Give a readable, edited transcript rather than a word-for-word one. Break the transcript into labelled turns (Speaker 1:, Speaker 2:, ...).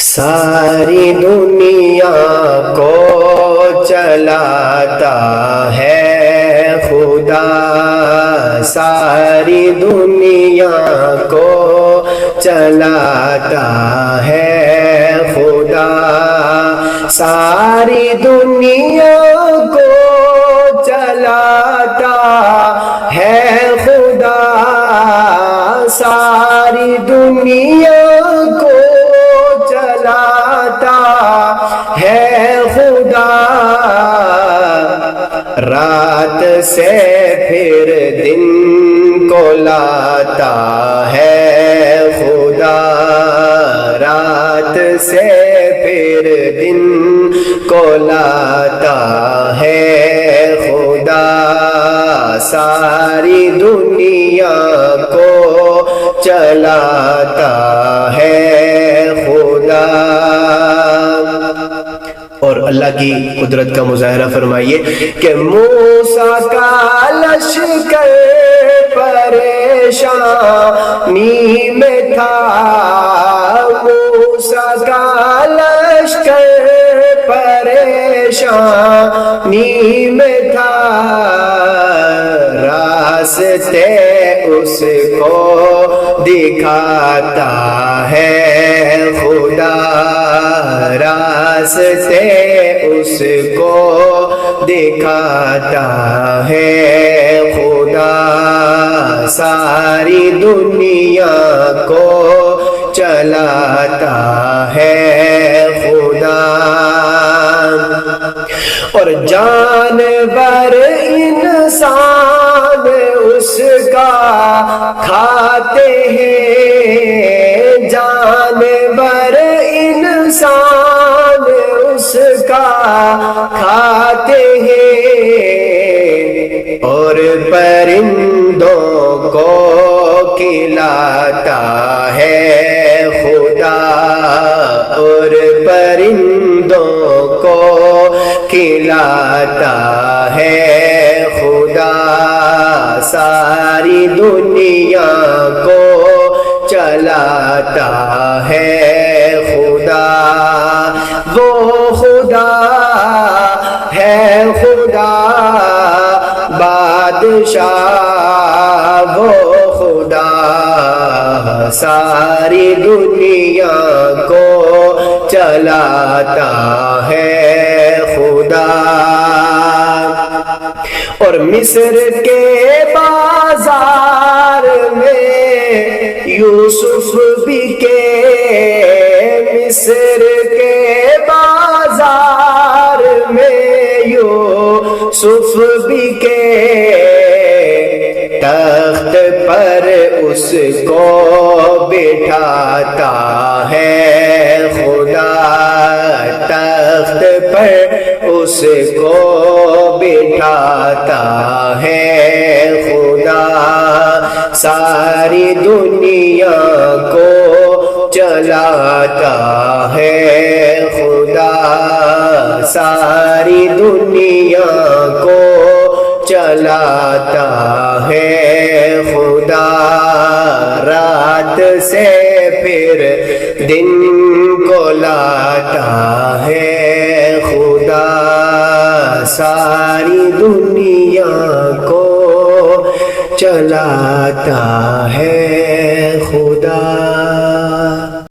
Speaker 1: ساری دنیا کو چلاتا ہے خدا، ساری دنیا کو چلاتا ہے خدا، ساری دنیا کو چلاتا ہے خدا، ساری دنیا کو چلاتا ہے خدا، رات سے پھر دن کو لاتا ہے خدا، رات سے پھر دن کو لاتا ہے خدا، ساری دنیا کو چلاتا ہے خدا۔ اور اللہ کی قدرت کا مظاہرہ فرمائیے کہ موسیٰ کا لشکر پریشانی میں تھا، موسیٰ کا لشکر پریشانی میں تھا، راستے اس کو دکھاتا ہے خدا، راستے اس کو دکھاتا ہے خدا، ساری دنیا کو چلاتا ہے خدا۔ اور جانور انسان اس کا کھاتے ہیں، جانور انسان اس کا کھاتے ہیں، اور پرندوں کو کھلاتا ہے خدا، اور پرندوں کو کھلاتا ہے خدا، ساری دنیا کو چلاتا ہے خدا، وہ خدا ہے خدا بادشاہ، وہ خدا ساری دنیا کو چلاتا ہے خدا۔ اور مصر کے بازار میں یوسف بکے، مصر کے بازار میں یوسف بکے، تخت پر اس کو بٹھاتا ہے خدا، تخت پر اس کو بٹھاتا ہے خدا، ساری دنیا کو چلاتا ہے خدا، ساری دنیا کو چلاتا ہے خدا، رات سے پھر دن کو لاتا ہے خدا، ساری دنیا کو چلاتا ہے خدا۔